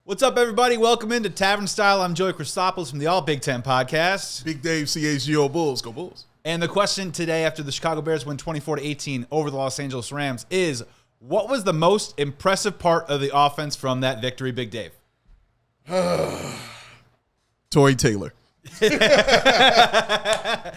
What's up, everybody? Welcome into Tavern Style. I'm Joey Christpolous from the All Big Ten Podcast. Big Dave, CHGO Bulls. Go Bulls. And the question today, after the Chicago Bears win 24-18 over the Los Angeles Rams, is what was the most impressive part of the offense from that victory, Big Dave? Tory Taylor.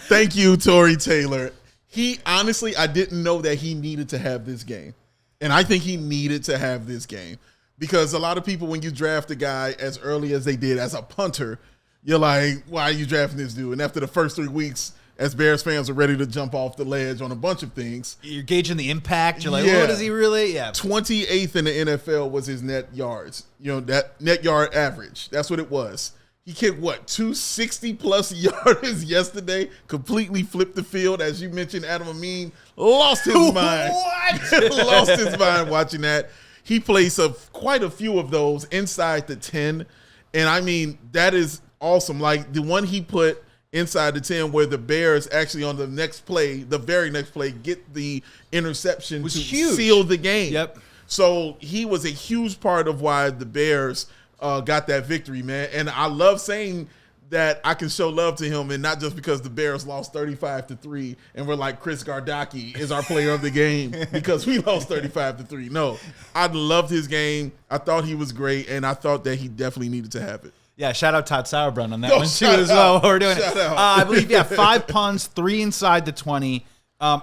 Thank you, Tory Taylor. He honestly, I didn't know that he needed to have this game. And I think he needed to have this game. Because a lot of people, when you draft a guy as early as they did as a punter, you're like, why are you drafting this dude? And after the first 3 weeks, as Bears fans are ready to jump off the ledge on a bunch of things. You're gauging the impact. You're like, what is he really? Yeah. 28th in the NFL was his net yards. You know, that net yard average. That's what it was. He kicked, 260-plus yards yesterday, completely flipped the field. As you mentioned, Adam Amin lost his mind. What? Lost his mind watching that. He plays quite a few of those inside the 10. And, I mean, that is awesome. Like, the one he put inside the 10 where the Bears actually on the next play, the very next play, get the interception to seal the game. Yep. So he was a huge part of why the Bears got that victory, man. And I love saying that I can show love to him, and not just because the Bears lost 35-3 and we're like Chris Gardocki is our player of the game because we lost 35-3. No, I loved his game. I thought he was great, and I thought that he definitely needed to have it. Yeah, shout out Todd Sauerbrunn on that one too as well. We're doing it. I believe, 5 punts, 3 inside the 20.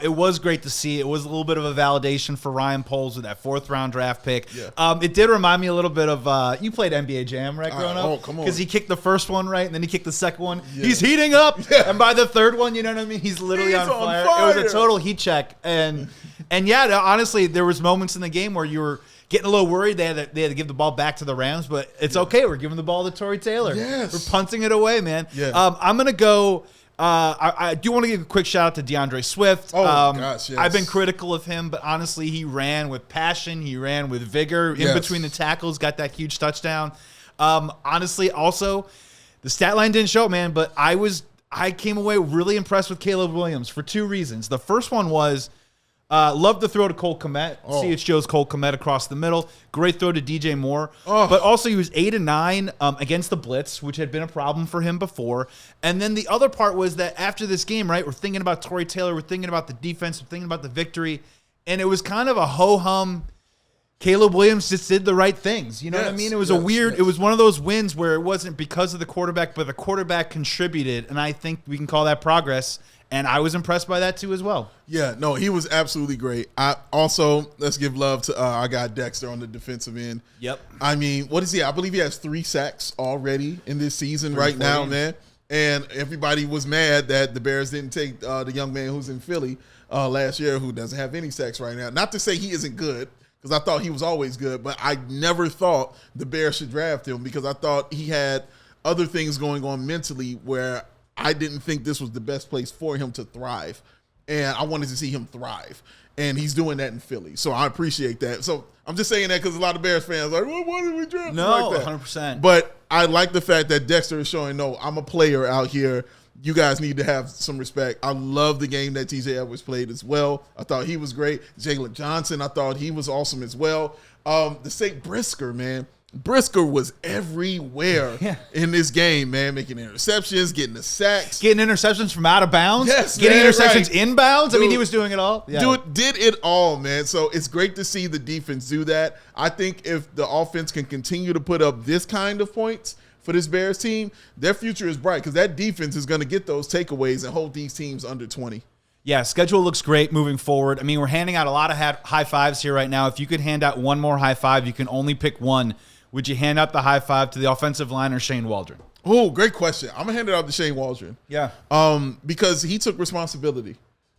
It was great to see. It was a little bit of a validation for Ryan Poles with that 4th-round draft pick. Yeah. It did remind me a little bit of you played NBA Jam, right, growing up? Oh, come on. Because he kicked the first one right, and then he kicked the second one. Yeah. He's heating up, and by the third one, you know what I mean? He's literally on fire. It was a total heat check. And yeah, honestly, there was moments in the game where you were getting a little worried. They had to give the ball back to the Rams, but it's okay. We're giving the ball to Tory Taylor. Yes. We're punting it away, man. Yeah. I'm going to go – I do want to give a quick shout out to DeAndre Swift. Oh, gosh, yes. I've been critical of him, but honestly, he ran with passion. He ran with vigor in between the tackles, got that huge touchdown. Honestly, also, the stat line didn't show it, man, but I came away really impressed with Caleb Williams for 2 reasons. The first one was love the throw to Cole Kmet, CHGO's Cole Kmet across the middle. Great throw to DJ Moore. But also he was 8 and 9 against the blitz, which had been a problem for him before. And then the other part was that after this game, right, we're thinking about Tory Taylor, we're thinking about the defense, we're thinking about the victory, and it was kind of a ho-hum. Caleb Williams just did the right things. You know what I mean? It was it was one of those wins where it wasn't because of the quarterback, but the quarterback contributed, and I think we can call that progress. And I was impressed by that, too, as well. Yeah, no, he was absolutely great. Let's give love to our guy Dexter on the defensive end. Yep. I mean, what is he? I believe he has 3 sacks already in this season right now, man. And everybody was mad that the Bears didn't take the young man who's in Philly last year who doesn't have any sacks right now. Not to say he isn't good, because I thought he was always good, but I never thought the Bears should draft him because I thought he had other things going on mentally where I didn't think this was the best place for him to thrive, and I wanted to see him thrive, and he's doing that in Philly, so I appreciate that. So I'm just saying that because a lot of Bears fans are like, well, why did we draft him like that? 100%. But I like the fact that Dexter is showing, no, I'm a player out here. You guys need to have some respect. I love the game that TJ Edwards played as well. I thought he was great. Jalen Johnson, I thought he was awesome as well. The St. Brisker, man. Brisker was everywhere in this game, man, making interceptions, getting the sacks. Getting interceptions from out of bounds. Yes, getting man, interceptions inbounds. Dude, I mean, he was doing it all. Yeah. Dude did it all, man. So it's great to see the defense do that. I think if the offense can continue to put up this kind of points for this Bears team, their future is bright because that defense is going to get those takeaways and hold these teams under 20. Yeah, schedule looks great moving forward. I mean, we're handing out a lot of high fives here right now. If you could hand out one more high five, you can only pick one. Would you hand out the high five to the offensive line or Shane Waldron? Oh, great question. I'm going to hand it out to Shane Waldron. Yeah. Because he took responsibility.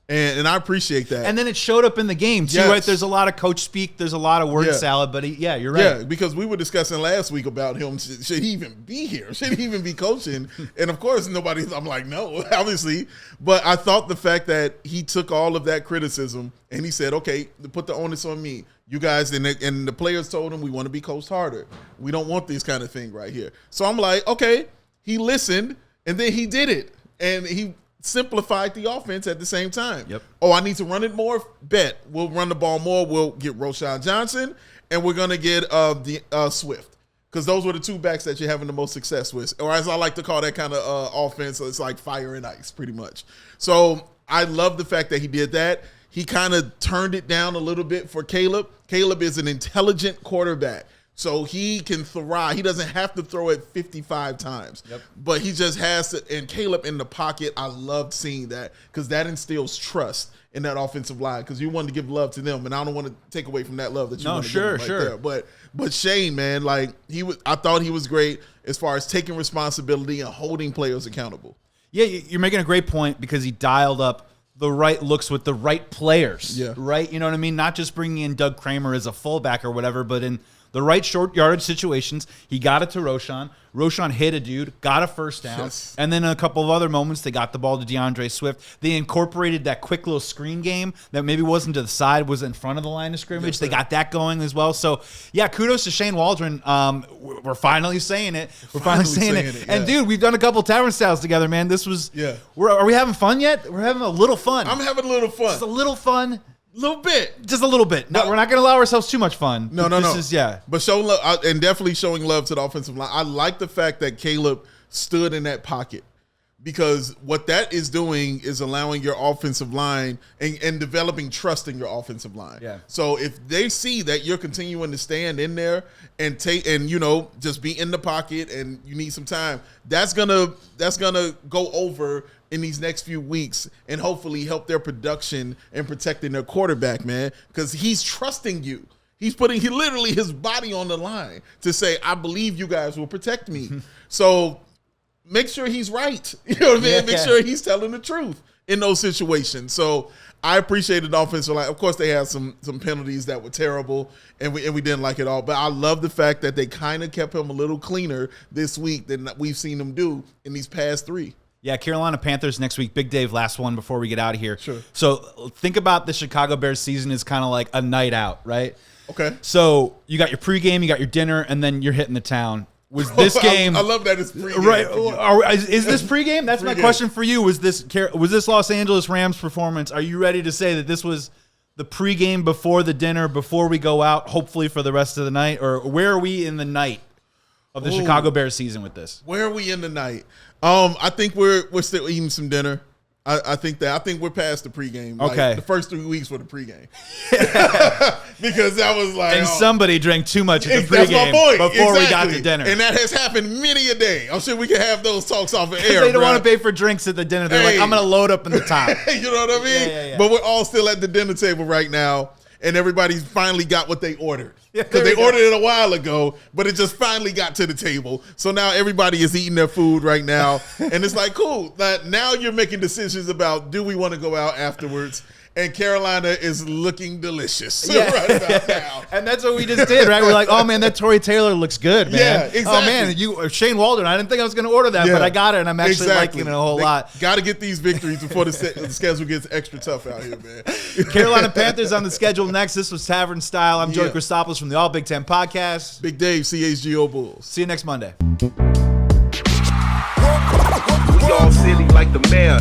And I appreciate that. And then it showed up in the game, too, right? There's a lot of coach speak. There's a lot of word salad. But, you're right. Yeah, because we were discussing last week about him. Should he even be here? Should he even be coaching? And, of course, I'm like, no, obviously. But I thought the fact that he took all of that criticism and he said, okay, put the onus on me. You guys, and the players told him, we want to be coached harder. We don't want this kind of thing right here. So I'm like, okay, he listened, and then he did it. And he simplified the offense at the same time. Yep. Oh, I need to run it more? Bet. We'll run the ball more. We'll get Roschon Johnson, and we're going to get Swift. because those were the two backs that you're having the most success with. Or as I like to call that kind of offense, it's like fire and ice pretty much. So I love the fact that he did that. He kind of turned it down a little bit for Caleb. Caleb is an intelligent quarterback. So he can thrive. He doesn't have to throw it 55 times. Yep. But he just has to. And Caleb in the pocket, I loved seeing that because that instills trust in that offensive line because you wanted to give love to them. And I don't want to take away from that love that you want to give them right there. But Shane, man, like I thought he was great as far as taking responsibility and holding players accountable. Yeah, you're making a great point because he dialed up the right looks with the right players. Yeah. Right? You know what I mean? Not just bringing in Doug Kramer as a fullback or whatever, but in the right short yardage situations. He got it to Roschon. Roschon hit a dude, got a first down. Yes. And then in a couple of other moments, they got the ball to DeAndre Swift. They incorporated that quick little screen game that maybe wasn't to the side, was in front of the line of scrimmage. Yes, they got that going as well. So, yeah, kudos to Shane Waldron. We're finally saying it. We're finally saying it. Yeah. And, dude, we've done a couple Tavern Styles together, man. This was are we having fun yet? We're having a little fun. I'm having a little fun. Just a little fun. Little bit. Just a little bit. No, we're not going to allow ourselves too much fun. No. But showing love, and definitely showing love to the offensive line. I like the fact that Caleb stood in that pocket because what that is doing is allowing your offensive line and developing trust in your offensive line. Yeah. So if they see that you're continuing to stand in there and just be in the pocket and you need some time, that's gonna go over in these next few weeks and hopefully help their production and protecting their quarterback, man, because he's trusting you. He's putting literally his body on the line to say, I believe you guys will protect me. So make sure he's right. You know what I mean? Yeah. Make sure he's telling the truth in those situations. So I appreciated the offensive line. Of course, they had some penalties that were terrible, and we didn't like it all. But I love the fact that they kind of kept him a little cleaner this week than we've seen him do in these past three. Yeah, Carolina Panthers next week. Big Dave, last one before we get out of here. Sure. So think about the Chicago Bears season as kind of like a night out, right? Okay. So you got your pregame, you got your dinner, and then you're hitting the town. Was this game? I love that it's pregame. Right. Is this pregame? That's my question for you. Was this Los Angeles Rams performance? Are you ready to say that this was the pregame before the dinner, before we go out, hopefully for the rest of the night? Or where are we in the night of the Chicago Bears season with this? Where are we in the night? I think we're still eating some dinner. I think we're past the pregame. Okay. Like, the first 3 weeks were the pregame. Because that was like... And somebody drank too much at the pregame before we got to dinner. And that has happened many a day. I'm sure we can have those talks off of air. They don't want to pay for drinks at the dinner. They're like, I'm going to load up in the top. You know what I mean? Yeah. But we're all still at the dinner table right now. And everybody's finally got what they ordered. Because they ordered it a while ago, but it just finally got to the table. So now everybody is eating their food right now. And it's like, cool. Now you're making decisions about, do we want to go out afterwards? And Carolina is looking delicious right about now. And that's what we just did, right? We're like, oh, man, that Tory Taylor looks good, man. Yeah, exactly. Oh, man, Shane Waldron, I didn't think I was going to order that, but I got it, and I'm actually liking it a whole lot. Got to get these victories before the schedule gets extra tough out here, man. Carolina Panthers on the schedule next. This was Tavern Style. I'm Joey Christpolous from the All Big Ten Podcast. Big Dave, CHGO Bulls. See you next Monday. We all silly like the mayor.